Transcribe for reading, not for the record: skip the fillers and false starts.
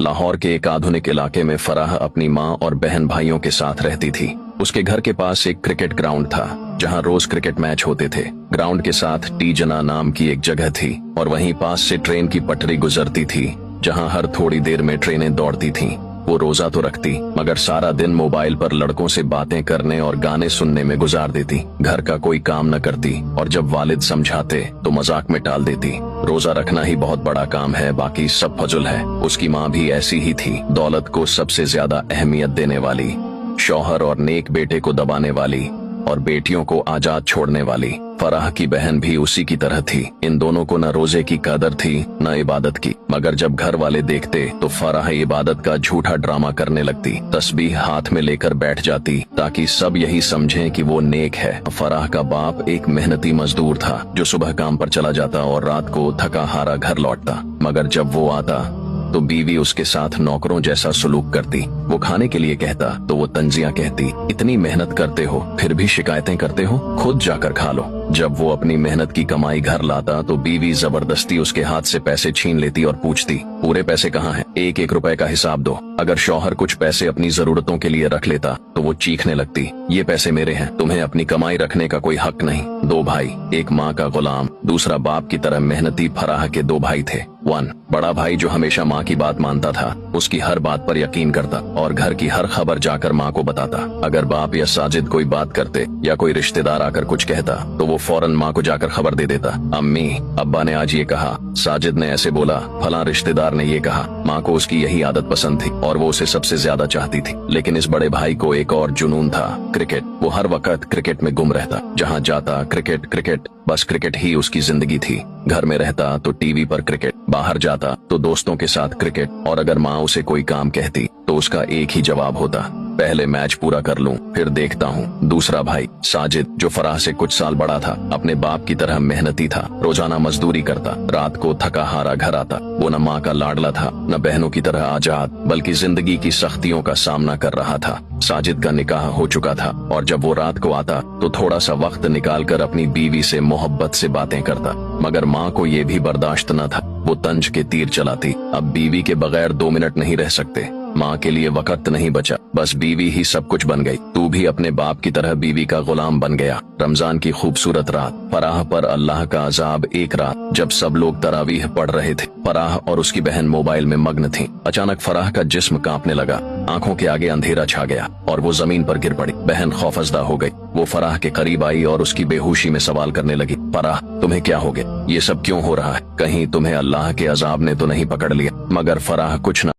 लाहौर के एक आधुनिक इलाके में फराह अपनी माँ और बहन भाइयों के साथ रहती थी। उसके घर के पास एक क्रिकेट ग्राउंड था जहाँ रोज क्रिकेट मैच होते थे। ग्राउंड के साथ टी जना नाम की एक जगह थी और वहीं पास से ट्रेन की पटरी गुजरती थी जहाँ हर थोड़ी देर में ट्रेनें दौड़ती थीं। वो रोजा तो रखती मगर सारा दिन मोबाइल पर लड़कों से बातें करने और गाने सुनने में गुजार देती। घर का कोई काम न करती और जब वालिद समझाते तो मजाक में टाल देती। रोजा रखना ही बहुत बड़ा काम है, बाकी सब फजुल है। उसकी माँ भी ऐसी ही थी, दौलत को सबसे ज्यादा अहमियत देने वाली, शौहर और नेक बेटे को दबाने वाली और बेटियों को आजाद छोड़ने वाली। फराह की बहन भी उसी की तरह थी। इन दोनों को न रोजे की कदर थी न इबादत की, मगर जब घर वाले देखते तो फराह इबादत का झूठा ड्रामा करने लगती। तस्बीह हाथ में लेकर बैठ जाती ताकि सब यही समझें कि वो नेक है। फराह का बाप एक मेहनती मजदूर था जो सुबह काम पर चला जाता और रात को थका हारा घर लौटता, मगर जब वो आता तो बीवी उसके साथ नौकरों जैसा सलूक करती। वो खाने के लिए कहता तो वो तंजिया कहती, इतनी मेहनत करते हो फिर भी शिकायतें करते हो, खुद जाकर खा लो। जब वो अपनी मेहनत की कमाई घर लाता तो बीवी जबरदस्ती उसके हाथ से पैसे छीन लेती और पूछती, पूरे पैसे कहाँ हैं? एक एक रुपए का हिसाब दो। अगर शौहर कुछ पैसे अपनी जरूरतों के लिए रख लेता तो वो चीखने लगती, ये पैसे मेरे हैं, तुम्हें अपनी कमाई रखने का कोई हक नहीं। दो भाई, एक माँ का गुलाम, दूसरा बाप की तरह मेहनती फराह के दो भाई थे। बड़ा भाई जो हमेशा माँ की बात मानता था, उसकी हर बात पर यकीन करता और घर की हर खबर जाकर माँ को बताता। अगर बाप या साजिद कोई बात करते या कोई रिश्तेदार आकर कुछ कहता तो वो फौरन माँ को जाकर खबर दे देता, अम्मी अब्बा ने आज ये कहा, साजिद ने ऐसे बोला, फलां रिश्तेदार ने ये कहा। माँ को उसकी यही आदत पसंद थी और वो उसे सबसे ज्यादा चाहती थी। लेकिन इस बड़े भाई को एक और जुनून था, क्रिकेट। वो हर वक्त क्रिकेट में गुम रहता, जहाँ जाता क्रिकेट क्रिकेट, बस क्रिकेट ही उसकी जिंदगी थी। घर में रहता तो टीवी पर क्रिकेट, बाहर जाता तो दोस्तों के साथ क्रिकेट, और अगर माँ उसे कोई काम कहती तो उसका एक ही जवाब होता, पहले मैच पूरा कर लूं फिर देखता हूँ। दूसरा भाई साजिद जो फराह से कुछ साल बड़ा था, अपने बाप की तरह मेहनती था, रोजाना मजदूरी करता, रात को थका हारा घर आता। वो न माँ का लाडला था न बहनों की तरह आजाद, बल्कि जिंदगी की सख्तियों का सामना कर रहा था। साजिद का निकाह हो चुका था और जब वो रात को आता तो थोड़ा सा वक्त निकालकर अपनी बीवी से मोहब्बत से बातें करता, मगर माँ को ये भी बर्दाश्त न था। वो तंज के तीर चलाती, अब बीवी के बगैर 2 मिनट नहीं रह सकते। माँ के लिए वक्त नहीं बचा, बस बीवी ही सब कुछ बन गई। तू भी अपने बाप की तरह बीवी का गुलाम बन गया। रमजान की खूबसूरत रात, फराह पर अल्लाह का अजाब। एक रात जब सब लोग तरावीह पढ़ रहे थे, फराह और उसकी बहन मोबाइल में मग्न थीं। अचानक फराह का जिस्म कांपने लगा, आंखों के आगे अंधेरा छा गया और वो जमीन पर गिर पड़ी। बहन खौफजदा हो गई। वो फराह के करीब आई और उसकी बेहोशी में सवाल करने लगी, फराह तुम्हें क्या हो गया? ये सब क्यों हो रहा है? कहीं तुम्हें अल्लाह के अजाब ने तो नहीं पकड़ लिया? मगर फराह कुछ न